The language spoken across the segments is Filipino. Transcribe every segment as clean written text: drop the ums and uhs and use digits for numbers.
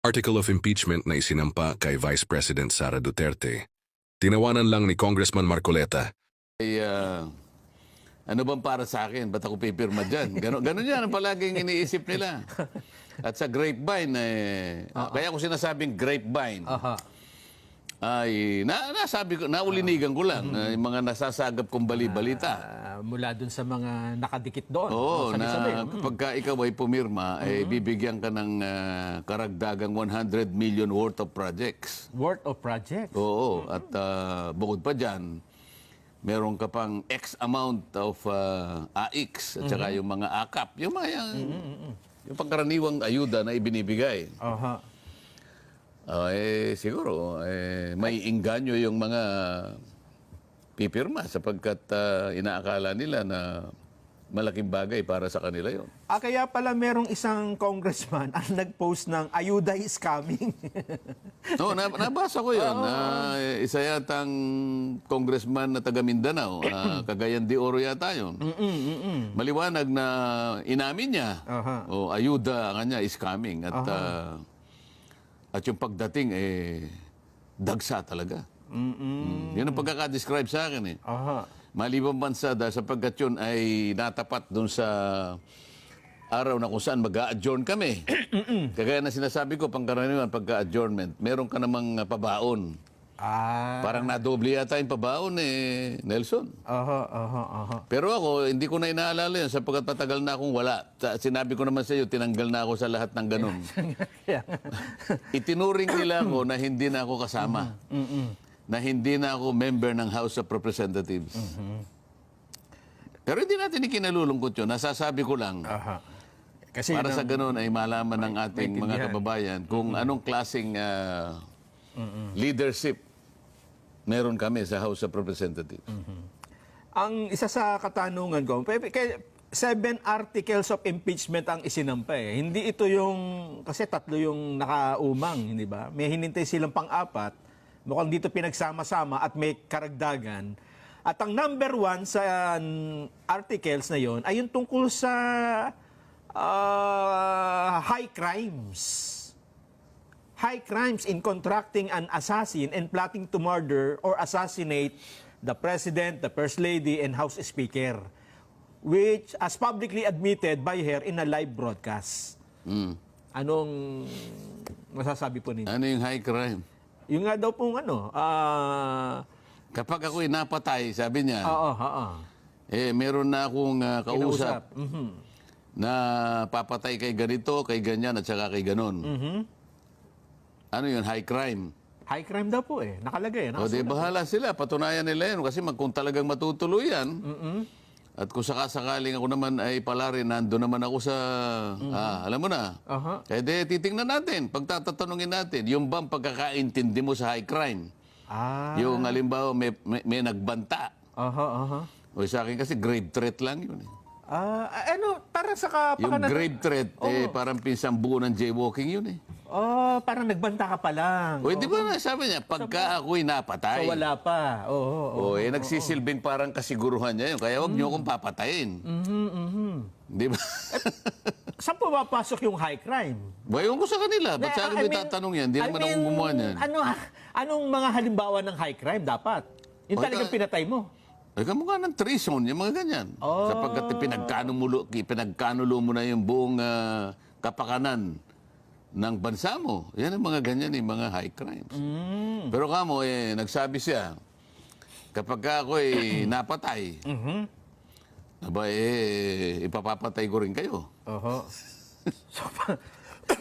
Article of impeachment na isinampa kay Vice President Sara Duterte. Tinawanan lang ni Congressman Marcoleta. Ano bang para sa akin? Ba't ako pipirma dyan? Ganon yan ang palaging iniisip nila. At sa grapevine, kaya ko sinasabing grapevine, ay nasabi ko, naulinigan ko lang, yung mga nasasagap kong bali-balita. Mula dun sa mga nakadikit doon. Oo, sabi-sabi. na kapag ikaw ay pumirma, bibigyan ka ng karagdagang 100 million worth of projects. Worth of projects. Oo, at bukod pa dyan, meron ka pang X amount of AX at saka yung mga AKAP, yung mga yung pangkaraniwang ayuda na ibinibigay. Siguro, may inganyo yung mga pipirma sapagkat inaakala nila na malaking bagay para sa kanila yon. Kaya pala merong isang congressman ang nag-post ng ayuda is coming. No, nabasa ko yun. Isa yatang congressman na taga Mindanao, Cagayan de Oro yata yun. Maliwanag na inamin niya, ayuda kanya is coming. At yung pagdating, dagsa talaga. Yun ang pagkakadescribe sa akin. Malibang bansa dahil sapagkat yun ay natapat dun sa araw na kung saan mag-a-adjourn kami. Kagaya na sinasabi ko, pangkaraniwan pagka-adjournment, meron ka namang pabaon. Parang nadoble yata yung pabaon Nelson. Pero ako, hindi ko na inaalala yun sapagkat patagal na akong wala. Sinabi ko naman sa iyo, tinanggal na ako sa lahat ng ganun. Itinuring nila ako na hindi na ako kasama. Na hindi na ako member ng House of Representatives. Pero hindi natin ikinalulungkot yun. Nasasabi ko lang, Kasi para sa ganun ay malaman ng ating mga kababayan kung anong klaseng leadership meron kami sa House of Representatives. ang isa sa katanungan ko, 7 articles of impeachment ang isinampa eh. Hindi ito yung, kasi 3 yung nakaumang, hindi ba? May hinintay silang pang-4. Mukhang dito pinagsama-sama at may karagdagan. At ang number 1 sa articles na yon ay yung tungkol sa high crimes. High crimes in contracting an assassin and plotting to murder or assassinate the President, the First Lady, and House Speaker, which as publicly admitted by her in a live broadcast. Anong masasabi po ninyo? Ano yung high crime? Yung nga daw pong Kapag ako'y napatay, sabi niya, meron na akong kausap na papatay kay ganito, kay ganyan, at saka kay ganon. Ano yun? High crime. High crime daw po eh. Nakalagay. O di bahala sila. Patunayan nila yun. Kasi kung talagang matutuloy yan, at kung sakasakaling ako naman ay pala rin, nando naman ako sa, alam mo na. Kaya di, titingnan natin, pagtatatanungin natin, yung bang pagkakaintindi mo sa high crime? Yung halimbawa may nagbanta. O sa akin kasi grave threat lang yun. Parang sa Yung kapakanan... grave threat, parang pinsang buo ng jaywalking yun parang nagbanta ka pa lang. O, di ba sabi niya, pagka ako'y napatay. So wala pa. Nagsisilbing parang kasiguruhan niya yun. Kaya huwag niyo akong papatayin. Di ba? Saan po papasok yung high crime? Bayon ko sa kanila. Ba't sa akin may tatanong yan? Hindi naman ako gumawa niyan. Anong mga halimbawa ng high crime dapat? Yung talagang pinatay mo. Ay, kamukha ng treason, yung mga ganyan. Sapagkat pinagkanulo mo na yung buong kapakanan ng bansa mo. Yan ang mga ganyan, yung mga high crimes. Pero kamo, nagsabi siya, kapag ako'y napatay, ipapapatay ko rin kayo.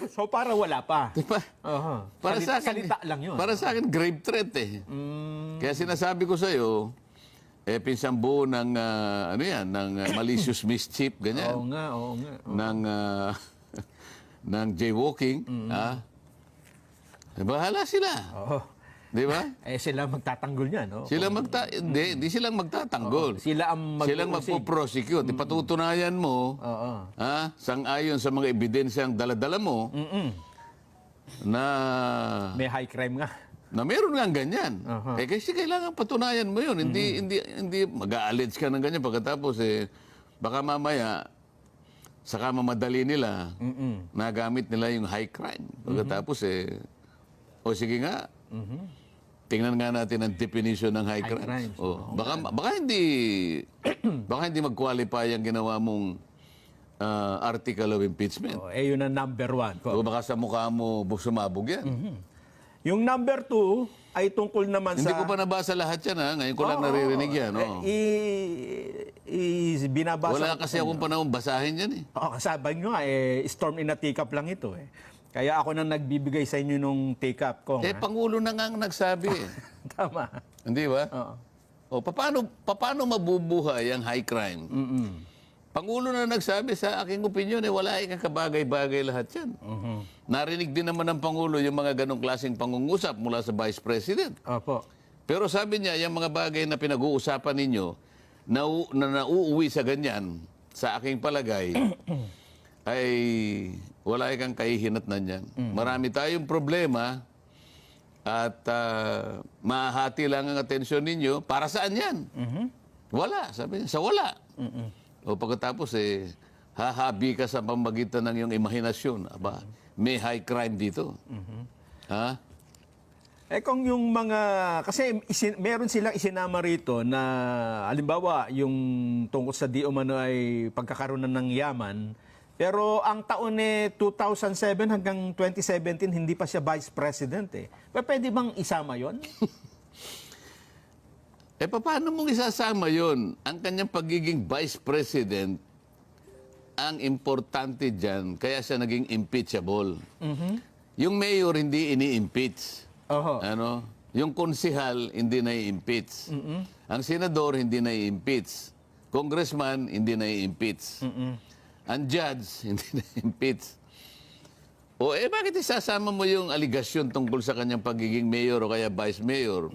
So para wala pa. Diba? Para sa akin, salita lang yun. Para sa akin, grave threat Kaya sinasabi ko sa'yo, pinsang buo ng, ng malicious mischief, ganyan. Oo nga. Ng jaywalking, bahala sila. Di ba? Sila magtatanggol niyan, no? Hindi silang magtatanggol. Silang magpo-prosecute. Ipatutunayan mo, sang-ayon sa mga ebidensyang dala-dala mo, na may high crime nga. Na meron nga ganyan. Kasi kailangan patunayan mo yun. Hindi mag-a-allege ka ng ganyan. Pagkatapos, baka mamaya, saka mamadali nila, nagamit nila yung high crime. Pagkatapos o sige nga, tingnan nga natin ang definition ng high crimes. crimes, Baka hindi mag-qualify ang ginawa mong article of impeachment. Yun ang number 1 ko. O baka sa mukha mo sumabog yan. Yung number 2 ay tungkol naman Hindi sa... ko pa nabasa lahat yan, ha? Ngayon ko lang naririnig yan. Binabasa. Wala kasi akong panahon basahin yan eh. Sabi nyo nga, storm in a teacup lang ito eh. Kaya ako nang nagbibigay sa inyo nung teacup ko. Pangulo na nga ang nagsabi eh. Tama. Hindi ba? Oo. Paano mabubuhay ang high crime? Pangulo na nagsabi, sa aking opinion, wala ikang kabagay-bagay lahat yan. Narinig din naman ng Pangulo yung mga ganong klaseng pangungusap mula sa Vice President. Opo. Pero sabi niya, yung mga bagay na pinag-uusapan ninyo, na nauuwi sa ganyan, sa aking palagay, ay wala ikang kahihinatnan yan. Marami tayong problema at mahati lang ang atensyon ninyo. Para saan yan? Wala, sabi niya, sa wala. O pagkatapos hahabi ka sa pamagitan ng iyong imahinasyon. Aba, may high crime dito. Ha? Kung yung mga, kasi meron silang isinama rito na, halimbawa, yung tungkol sa di umano ay pagkakaroon ng yaman, pero ang taon 2007 hanggang 2017, hindi pa siya Vice President eh. Pwede bang isama yon? Paano mong isasama yon? Ang kanyang pagiging Vice President, ang importante dyan, kaya siya naging impeachable. Yung mayor hindi ini-impeach. Ano? Yung konsihal hindi na-impeach. Ang senador hindi na-impeach. Congressman hindi na-impeach. Ang judge hindi na-impeach. Bakit isasama mo yung aligasyon tungkol sa kanyang pagiging mayor o kaya vice mayor?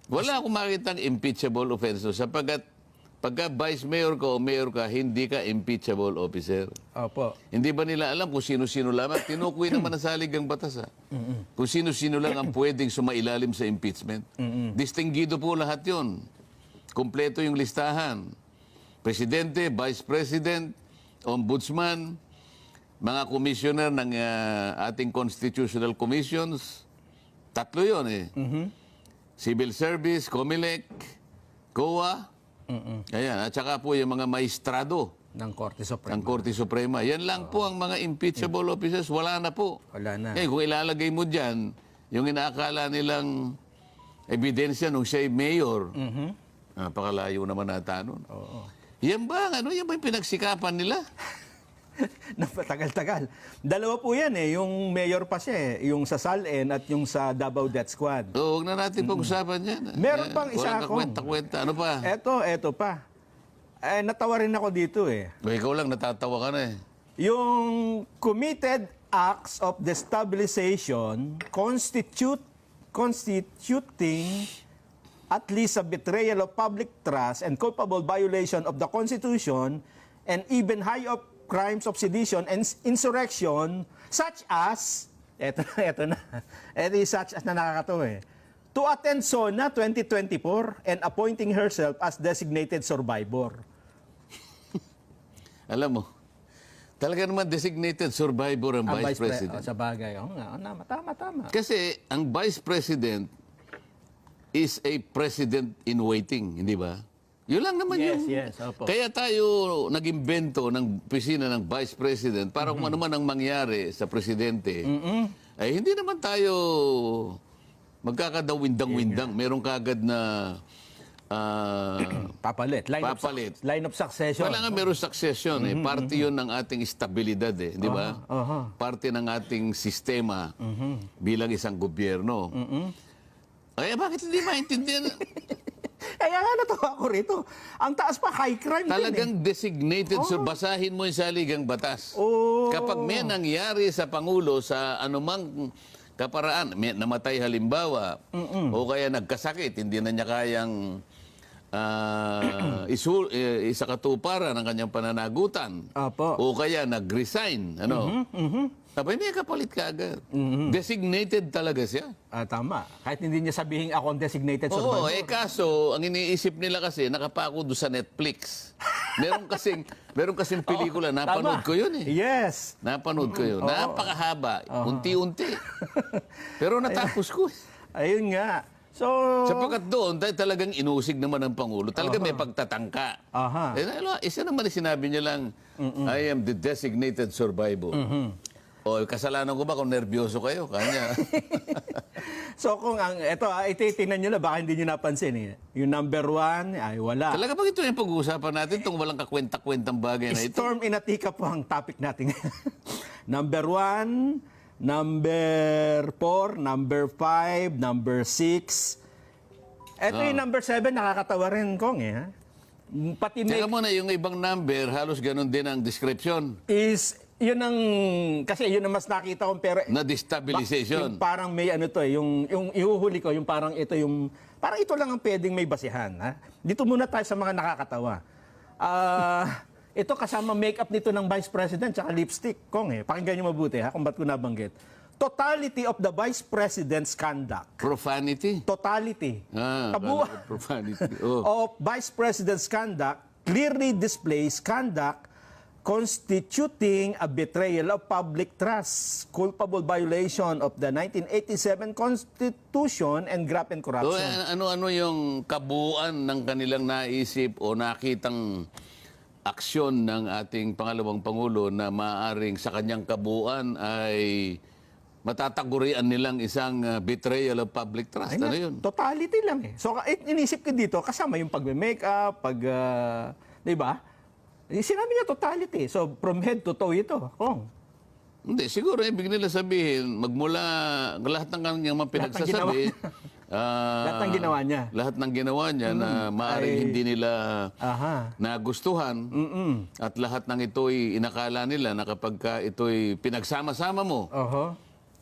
Wala akong makitang impeachable offense sapagkat pagka vice mayor ka o mayor ka, hindi ka impeachable officer. Opo. Hindi ba nila alam kung sino-sino lamang? Tinukoy naman ang saligang batas. Kung sino-sino lang ang pwedeng sumailalim sa impeachment. Distinguido po lahat yon. Kompleto yung listahan. Presidente, Vice President, Ombudsman, mga commissioner ng ating constitutional commissions. Tatlo yon eh. Civil Service, COMELEC, COA, ayan, at saka po yung mga maestrado Ng Korte Suprema. ng Korte Suprema. Yan lang po ang mga impeachable officers. Wala na po. Wala na. Kung ilalagay mo dyan, yung inaakala nilang ebidensya nung siya'y mayor, napakalayo naman nata nun. Yan ba yung pinagsikapan nila? Napatagal-tagal. Dalawa po yan eh. Yung mayor pa siya eh. Yung sa SALN at yung sa Davao Death Squad. Huwag na natin pag-usapan yan. Meron pang isa Walang akong- kakwenta-kwenta. Ano pa? Eto pa. Natawa rin ako dito eh. Ikaw lang, natatawa ka na eh. Yung committed acts of destabilization constituting at least a betrayal of public trust and culpable violation of the Constitution and even high of crimes of sedition and insurrection such as, eto na, yung such as na nakakatawa eh, to attend SONA 2024 and appointing herself as designated survivor. Alam mo, talaga naman designated survivor ang Vice President. Sa bagay. Tama. Kasi ang Vice President is a President in waiting, hindi ba? Yun lang naman yung... Yes, opo. Kaya tayo nag-imbento ng opisina ng Vice President para kung ano man ang mangyari sa Presidente, ay hindi naman tayo magkakadawindang-windang. Meron kagad na Papalit. Papalit. Line of succession. Wala nga meron succession eh. Parte yun ng ating estabilidad eh. Di ba? Parte ng ating sistema bilang isang gobyerno. Ay, bakit hindi maintindihan? Kaya nga natawa ko rito. Ang taas pa, high crime Talagang din designated. So basahin mo yung saligang batas. Oh. Kapag may nangyari sa Pangulo sa anumang kaparaan, may namatay halimbawa, o kaya nagkasakit, hindi na niya kayang isakatuparan ang kanyang pananagutan. Opo. O kaya nag-resign. Abay, may kapalit ka agad. Designated talaga siya. Tama. Kahit hindi niya sabihin ako ang designated Oo, survivor. kaso, ang iniisip nila kasi, nakapako doon sa Netflix. meron kasing pelikula, napanood Tama. ko yun eh. Yes. Napanood ko yun. Napakahaba, unti-unti. Pero natapos ko eh. Ayun nga. So, Sapagkat doon, talagang inusig naman ng Pangulo. Talagang may pagtatangka. Aha. Isa naman sinabi niya lang, I am the designated survivor. O, kasalanan ko ba kung nervyoso kayo? Kanya. so kung ito, ititingnan nyo na, baka hindi nyo napansin eh. Yung number 1, ay wala. Talaga ba ito yung pag-uusapan natin, itong walang kakwenta-kwentang bagay na ito? Storm in Atika po ang topic natin. number 1, number 4, number 5, number 6. Ito yung number 7, nakakatawa rin, Kong eh. Ha? Pati Teka muna, yung ibang number, halos ganun din ang description. yun ang, kasi yun ang mas nakita kong pero Na destabilization. yung parang may ano to eh, yung ihuhuli ko, yung parang ito lang ang pwedeng may basihan. Ha? Dito muna tayo sa mga nakakatawa. Ito kasama makeup nito ng Vice President tsaka lipstick, Kong eh. Pakinggan nyo mabuti ha, kung ba't ko nabanggit. Totality of the Vice President's conduct. Profanity. Totality. Kabuuan. Profanity. Of Vice President's conduct clearly displays conduct constituting a betrayal of public trust, culpable violation of the 1987 Constitution, and graft and So, corruption. ano-ano yung kabuuan ng kanilang naisip o nakitang aksyon ng ating pangalawang Pangulo na maaaring sa kanyang kabuuan ay matatagurian nilang isang betrayal of public trust? Ay, Ano yun? Totality lang eh. So, inisip ko dito, kasama yung pag-makeup, di ba? Sinabi niya totality. So, from head to toe ito. Kong. Hindi, siguro ibig nila sabihin, magmula lahat ng kanyang mga pinagsasabi, Lahat ng ginawa niya. Lahat ng ginawa niya na maaaring hindi nila Aha. nagustuhan at lahat ng ito'y inakala nila na kapag ka ito'y pinagsama-sama mo, Oho.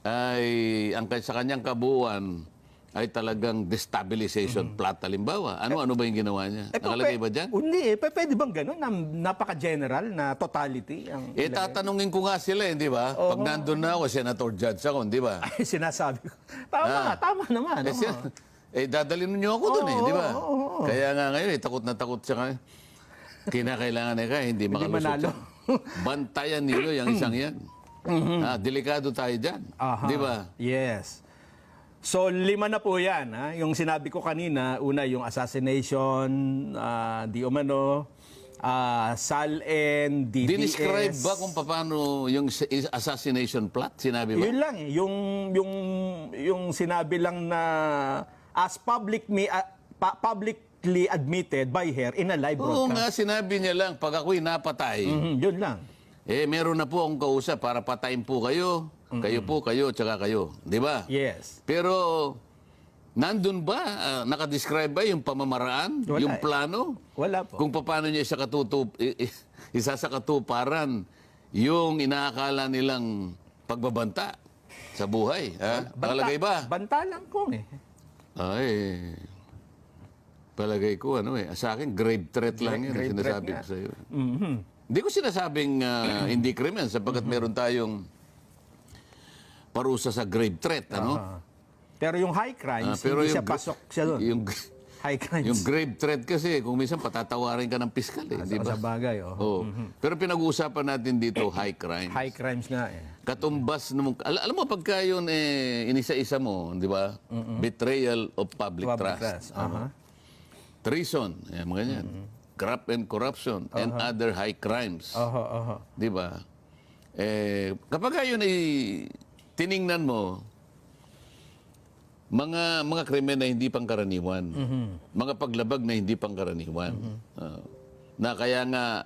ay sa kanyang kabuuan ay talagang destabilization plot. Halimbawa, ano ba yung ginawa niya? Nakalagay ba dyan? Hindi eh. Pwede bang gano'n? Napaka-general na totality? Ang Tatanungin ko nga sila, di ba? Pag nandun na ako, senator judge ako, di ba? Ay, sinasabi ko. Tama naman. Dadalhin niyo ako doon di ba? Kaya nga ngayon, takot na takot siya kaya. Kinakailangan hindi makalusot manalo. siya. Bantayan niyo yung isang yan. Delikado tayo dyan. Aha. Di ba? Yes. So, 5 na po yan. Ha? Yung sinabi ko kanina, una yung assassination, di umano, SALN, DDS. Dinescribe ba kung paano yung assassination plot? Sinabi ba? Yun lang eh. Yung sinabi lang na as publicly admitted by her in a live Oo nga, broadcast. sinabi niya lang, pag ako'y napatay, Yun lang. meron na po akong kausap para patayin po kayo. Kayo, tsaka kayo. Di ba? Yes. Pero, nandun ba, nakadescribe ba yung pamamaraan, Wala yung eh. plano? Wala po. Kung paano niya isa sa katuparan yung inaakala nilang pagbabanta sa buhay. Ha? Nakalagay ba? Banta lang ko eh. Ay, palagay ko, sa akin, grave threat lang yan. Grave threat Sinasabi nga. ko sa'yo. Hindi ko sinasabing hindi krimen sapagkat meron tayong parusa sa grave threat, Pero yung high crimes, pero hindi siya yung- pasok siya doon. High crimes. Yung grave threat kasi, kung minsan patatawarin ka ng piskal di ba? Sa bagay, oh. Oo. Pero pinag-uusapan natin dito, high crime. High crimes nga eh. Katumbas nung, alam mo pagka yun inisa-isa mo, di ba? Betrayal of public trust. Aha. Treason, mga ganyan. Graft and corruption and other high crimes. Oho. Di ba? Kapag yun ay tiningnan mo, mga krimen na hindi pangkaraniwan, mga paglabag na hindi pangkaraniwan, na kaya nga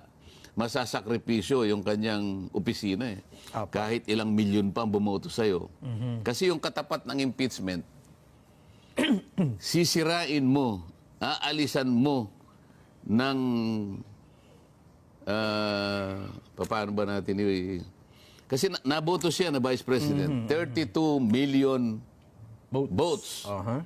masasakripisyo yung kanyang opisina kahit ilang milyon pa ang bumoto sa'yo. Kasi yung katapat ng impeachment, sisirain mo, aalisan mo ng paano ba natin kasi naboto siya na Vice President, 32 million votes. Aha.